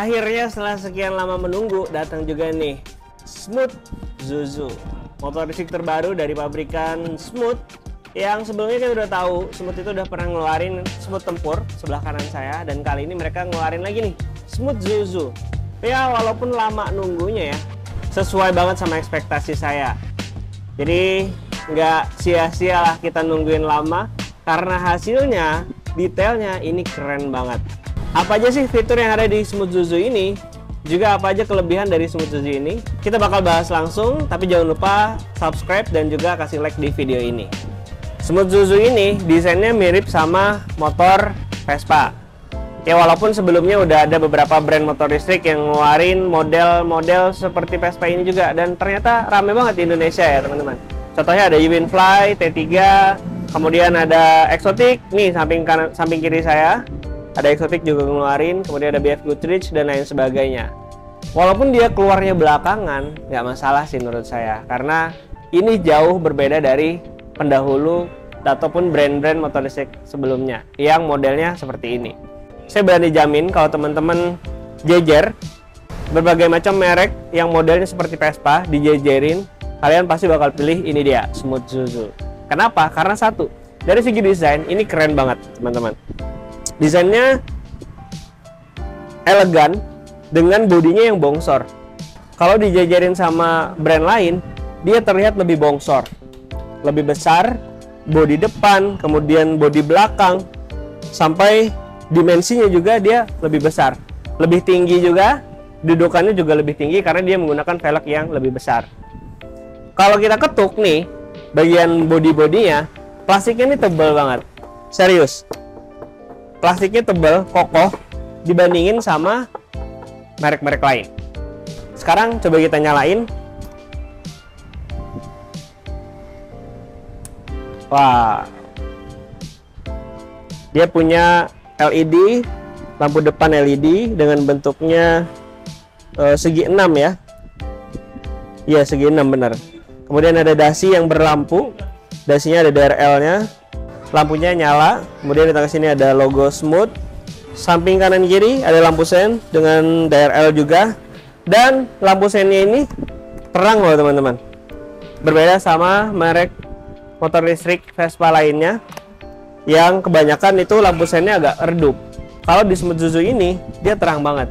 Akhirnya setelah sekian lama menunggu, datang juga nih Smooth Zuzu, motor listrik terbaru dari pabrikan Smooth. Yang sebelumnya kita udah tahu, Smooth itu udah pernah ngeluarin Smooth Tempur sebelah kanan saya, dan kali ini mereka ngeluarin lagi nih Smooth Zuzu. Ya walaupun lama nunggunya ya, sesuai banget sama ekspektasi saya. Jadi nggak sia-sia lah kita nungguin lama, karena hasilnya, detailnya ini keren banget. Apa aja sih fitur yang ada di Smooth Zuzu ini? Juga apa aja kelebihan dari Smooth Zuzu ini? Kita bakal bahas langsung, tapi jangan lupa subscribe dan juga kasih like di video ini. Smooth Zuzu ini desainnya mirip sama motor Vespa. Ya walaupun sebelumnya udah ada beberapa brand motor listrik yang ngeluarin model-model seperti Vespa ini juga, dan ternyata rame banget di Indonesia ya teman-teman. Contohnya ada Winfly, T3, kemudian ada Exotic, nih samping kiri saya. Ada Exotic juga ngeluarin, kemudian ada BF Goodrich dan lain sebagainya. Walaupun dia keluarnya belakangan, nggak masalah sih menurut saya, karena ini jauh berbeda dari pendahulu ataupun brand-brand motor listrik sebelumnya yang modelnya seperti ini. Saya berani jamin kalau teman-teman jejer berbagai macam merek yang modelnya seperti Vespa dijejerin, kalian pasti bakal pilih ini dia, Smooth Zuzu. Kenapa? Karena satu, dari segi desain ini keren banget teman-teman. Desainnya elegan dengan bodinya yang bongsor. Kalau dijajarin sama brand lain, dia terlihat lebih bongsor, lebih besar, bodi depan, kemudian bodi belakang, sampai dimensinya juga dia lebih besar, lebih tinggi juga, dudukannya juga lebih tinggi karena dia menggunakan velg yang lebih besar. Kalau kita ketuk nih, bagian bodi-bodinya, plastiknya ini tebal banget, serius. Plastiknya tebal, kokoh dibandingin sama merek-merek lain. Sekarang coba kita nyalain. Wah, dia punya LED, lampu depan LED dengan bentuknya segi 6 ya. Iya, segi 6 benar. Kemudian ada dasi yang berlampu, dasinya ada DRL-nya. Lampunya nyala, kemudian di tengah sini ada logo Smooth. Samping kanan kiri ada lampu sen dengan DRL juga, dan lampu sennya ini terang loh teman-teman. Berbeda sama merek motor listrik Vespa lainnya yang kebanyakan itu lampu sennya agak redup. Kalau di Smooth Zuzu ini dia terang banget.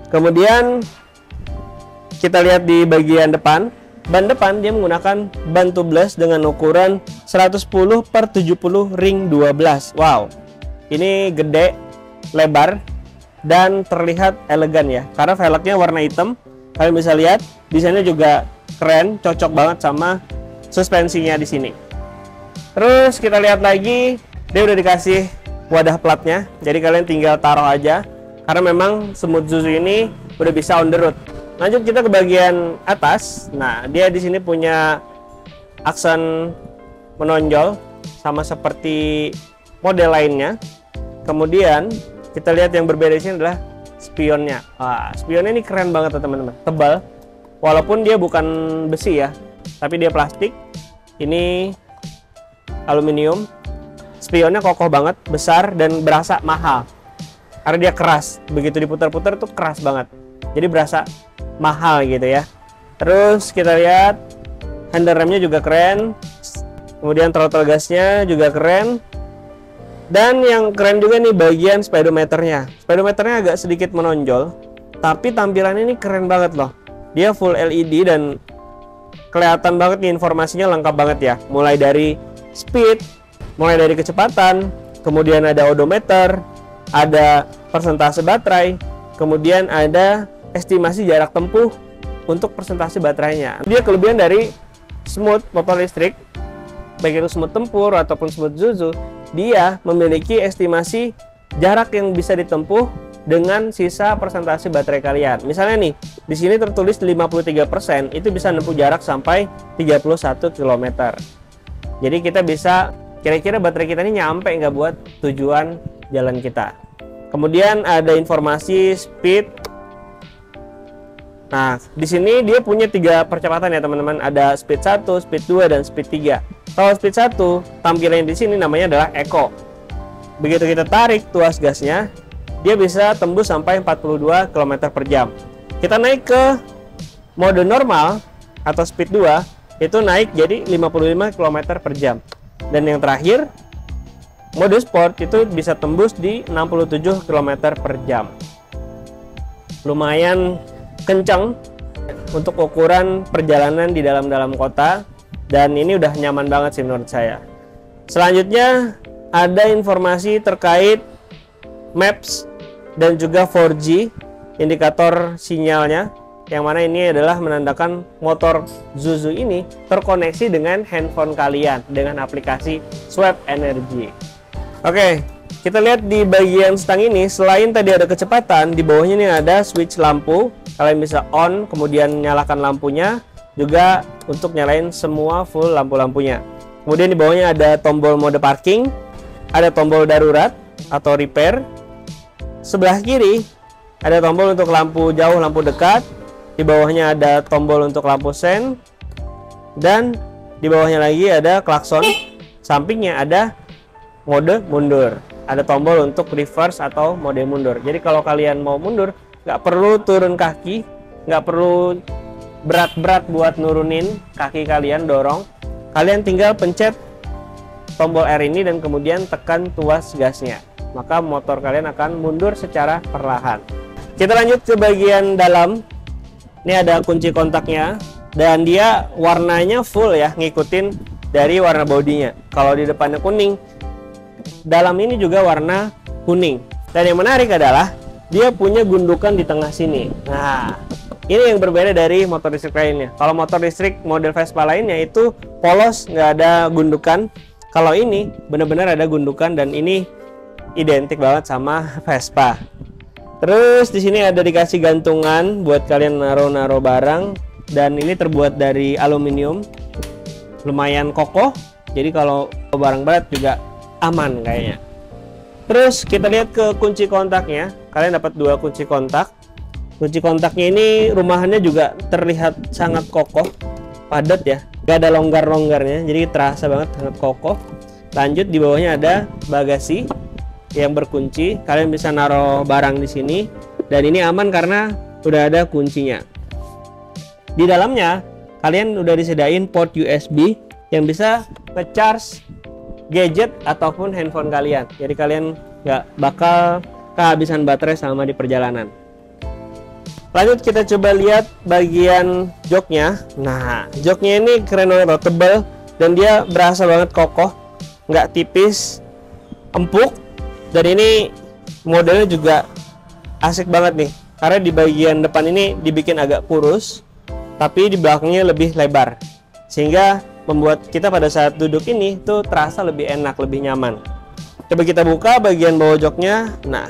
Kemudian kita lihat di bagian depan. Ban depan dia menggunakan ban tubeless dengan ukuran 110/70 ring 12. Wow, ini gede, lebar, dan terlihat elegan ya, karena velgnya warna hitam. Kalian bisa lihat desainnya juga keren, cocok banget sama suspensinya di sini. Terus kita lihat lagi, dia udah dikasih wadah platnya, jadi kalian tinggal taruh aja, karena memang Smooth Zuzu ini udah bisa on the road. Lanjut kita ke bagian atas. Nah, dia di sini punya aksen menonjol sama seperti model lainnya. Kemudian kita lihat yang berbeda di sini adalah spionnya. Wah, spionnya ini keren banget teman-teman. Tebal. Walaupun dia bukan besi ya, tapi dia plastik. Ini aluminium. Spionnya kokoh banget, besar dan berasa mahal. Karena dia keras. Begitu diputar-putar tuh keras banget. Jadi berasa mahal gitu ya. Terus kita lihat handle remnya juga keren, kemudian throttle gasnya juga keren, dan yang keren juga nih bagian speedometernya. Speedometernya agak sedikit menonjol, tapi tampilannya ini keren banget loh. Dia full LED dan kelihatan banget nih, informasinya lengkap banget ya. Mulai dari speed, mulai dari kecepatan, kemudian ada odometer, ada persentase baterai, kemudian ada estimasi jarak tempuh untuk persentase baterainya. Dia kelebihan dari Smooth motor listrik, baik itu Smooth Tempur ataupun Smooth Zuzu, dia memiliki estimasi jarak yang bisa ditempuh dengan sisa persentase baterai kalian. Misalnya nih, di sini tertulis 53%, itu bisa menempuh jarak sampai 31 km. Jadi kita bisa kira-kira baterai kita ini nyampe nggak buat tujuan jalan kita. Kemudian ada informasi speed. Nah, di sini dia punya 3 percepatan ya teman-teman. Ada speed 1, speed 2, dan speed 3. Kalau speed 1, tampilannya di sini namanya adalah Eco. Begitu kita tarik tuas gasnya, dia bisa tembus sampai 42 km per jam. Kita naik ke mode normal atau speed 2, itu naik jadi 55 km per jam. Dan yang terakhir, mode sport itu bisa tembus di 67 km per jam. Lumayan kencang untuk ukuran perjalanan di dalam kota, dan ini udah nyaman banget sih menurut saya. Selanjutnya ada informasi terkait maps dan juga 4G, indikator sinyalnya, yang mana ini adalah menandakan motor Zuzu ini terkoneksi dengan handphone kalian dengan aplikasi Swap Energy. Oke, kita lihat di bagian stang ini, selain tadi ada kecepatan, di bawahnya ini ada switch lampu. Kalian bisa on, kemudian nyalakan lampunya, juga untuk nyalain semua full lampu-lampunya. Kemudian di bawahnya ada tombol mode parking, ada tombol darurat atau repair. Sebelah kiri ada tombol untuk lampu jauh, lampu dekat. Di bawahnya ada tombol untuk lampu sen, dan di bawahnya lagi ada klakson. Sampingnya ada mode mundur, ada tombol untuk reverse atau mode mundur. Jadi kalau kalian mau mundur, nggak perlu turun kaki, nggak perlu berat-berat buat nurunin kaki kalian, dorong. Kalian tinggal pencet tombol R ini dan kemudian tekan tuas gasnya, maka motor kalian akan mundur secara perlahan. Kita lanjut ke bagian dalam. Ini ada kunci kontaknya, dan dia warnanya full ya, ngikutin dari warna bodinya. Kalau di depannya kuning, dalam ini juga warna kuning. Dan yang menarik adalah dia punya gundukan di tengah sini. Nah, ini yang berbeda dari motor listrik lainnya. Kalau motor listrik model Vespa lainnya itu polos, nggak ada gundukan. Kalau ini benar-benar ada gundukan, dan ini identik banget sama Vespa. Terus di sini ada dikasih gantungan buat kalian naruh-naruh barang, dan ini terbuat dari aluminium, lumayan kokoh. Jadi kalau barang berat juga aman kayaknya. Terus kita lihat ke kunci kontaknya. Kalian dapat 2 kunci kontak. Kunci kontaknya ini rumahannya juga terlihat sangat kokoh, padat ya, gak ada longgar-longgarnya, jadi terasa banget sangat kokoh. Lanjut di bawahnya ada bagasi yang berkunci. Kalian bisa naruh barang di sini, dan ini aman karena udah ada kuncinya. Di dalamnya kalian udah disediain port USB yang bisa nge-charge gadget ataupun handphone kalian. Jadi kalian nggak bakal kehabisan baterai selama di perjalanan. Lanjut kita coba lihat bagian joknya. Nah, joknya ini keren banget, tebal, dan dia berasa banget kokoh, nggak tipis, empuk. Dan ini modelnya juga asik banget nih, karena di bagian depan ini dibikin agak kurus, tapi di belakangnya lebih lebar, sehingga membuat kita pada saat duduk ini tuh terasa lebih enak, lebih nyaman. Coba kita buka bagian bawah joknya. Nah,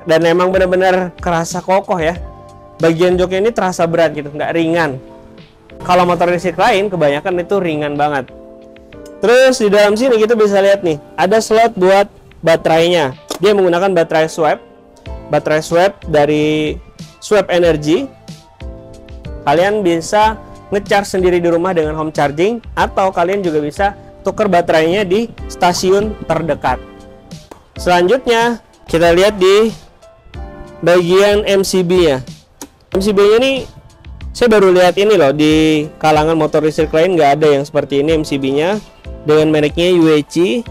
dan emang benar-benar kerasa kokoh ya. Bagian joknya ini terasa berat gitu, nggak ringan. Kalau motor listrik lain kebanyakan itu ringan banget. Terus di dalam sini kita bisa lihat nih, ada slot buat baterainya. Dia menggunakan baterai swap dari Swap Energy. Kalian bisa nge-charge sendiri di rumah dengan home charging, atau kalian juga bisa tuker baterainya di stasiun terdekat. Selanjutnya kita lihat di bagian MCB-nya. MCB-nya ini saya baru lihat ini loh, di kalangan motor listrik lain nggak ada yang seperti ini MCB-nya, dengan mereknya UEC.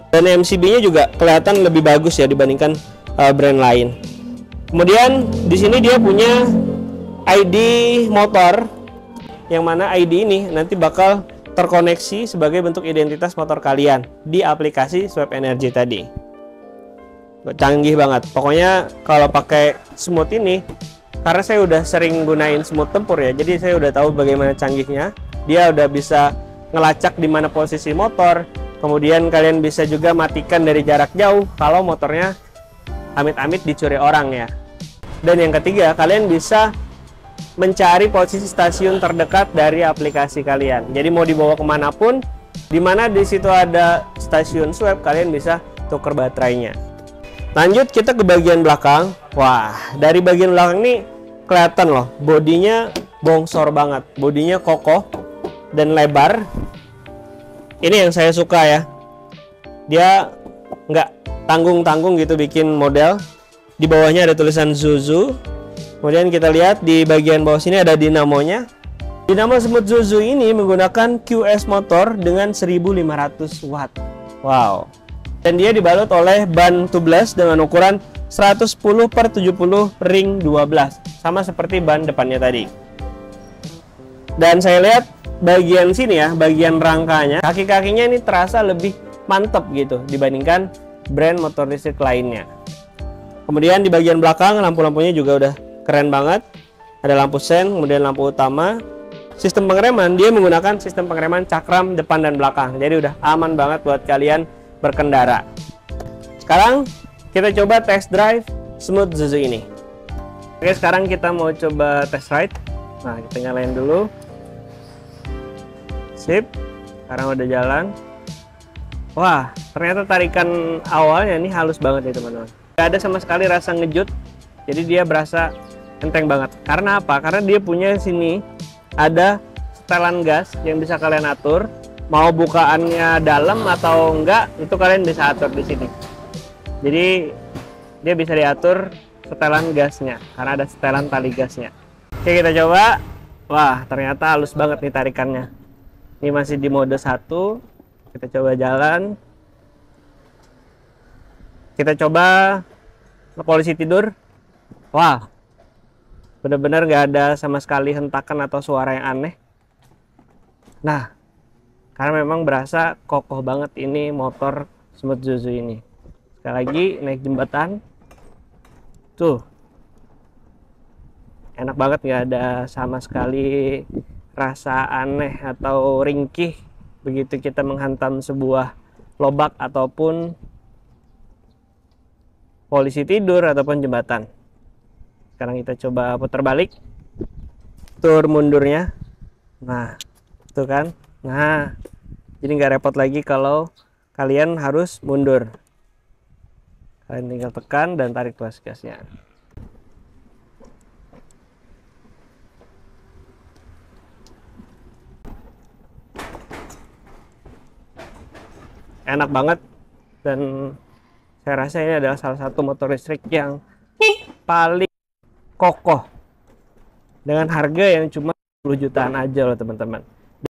Dan MCB-nya juga kelihatan lebih bagus ya dibandingkan brand lain. Kemudian di sini dia punya ID motor, yang mana ID ini nanti bakal terkoneksi sebagai bentuk identitas motor kalian di aplikasi Swap Energy tadi. Canggih banget. Pokoknya kalau pakai smooth ini, karena saya udah sering gunain smooth tempur ya, jadi saya udah tahu bagaimana canggihnya. Dia udah bisa ngelacak di mana posisi motor. Kemudian kalian bisa juga matikan dari jarak jauh kalau motornya amit-amit dicuri orang ya. Dan yang ketiga, kalian bisa mencari posisi stasiun terdekat dari aplikasi kalian. Jadi mau dibawa kemanapun, dimana di situ ada stasiun swap, kalian bisa tuker baterainya. Lanjut kita ke bagian belakang. Wah, dari bagian belakang ini kelihatan loh, bodinya bongsor banget, bodinya kokoh dan lebar. Ini yang saya suka ya, dia nggak tanggung-tanggung gitu bikin model. Di bawahnya ada tulisan Zuzu. Kemudian kita lihat di bagian bawah sini ada dinamonya. Dinamo Smooth Zuzu ini menggunakan QS motor dengan 1500 watt. Wow. Dan dia dibalut oleh ban tubeless dengan ukuran 110/70 ring 12, sama seperti ban depannya tadi. Dan saya lihat bagian sini ya, bagian rangkanya, kaki-kakinya ini terasa lebih mantep gitu dibandingkan brand motor listrik lainnya. Kemudian di bagian belakang lampu-lampunya juga udah keren banget. Ada lampu sen, kemudian lampu utama. Sistem pengereman, dia menggunakan sistem pengereman cakram depan dan belakang. Jadi udah aman banget buat kalian berkendara. Sekarang kita coba test drive Smooth Zuzu ini. Oke, sekarang kita mau coba test ride. Nah, kita nyalain dulu. Sip. Sekarang udah jalan. Wah, ternyata tarikan awalnya ini halus banget ya teman-teman. Gak ada sama sekali rasa ngejut. Jadi dia berasa enteng banget. Karena apa? Karena dia punya sini ada setelan gas yang bisa kalian atur. Mau bukaannya dalam atau enggak, itu kalian bisa atur di sini. Jadi dia bisa diatur setelan gasnya karena ada setelan tali gasnya. Oke, kita coba. Wah, ternyata halus banget nih tarikannya. Ini masih di mode 1. Kita coba jalan. Kita coba polisi tidur. Wah, bener-bener nggak ada sama sekali hentakan atau suara yang aneh. Nah, karena memang berasa kokoh banget ini motor Smooth Zuzu ini. Sekali lagi naik jembatan. Tuh. Enak banget, nggak ada sama sekali rasa aneh atau ringkih begitu kita menghantam sebuah lobak ataupun polisi tidur ataupun jembatan. Sekarang kita coba putar balik. Tur mundurnya. Nah, tuh kan. Nah, jadi nggak repot lagi kalau kalian harus mundur. Kalian tinggal tekan dan tarik tuas gasnya. Enak banget, dan saya rasa ini adalah salah satu motor listrik yang paling kokoh dengan harga yang cuma 10 jutaan aja loh teman-teman.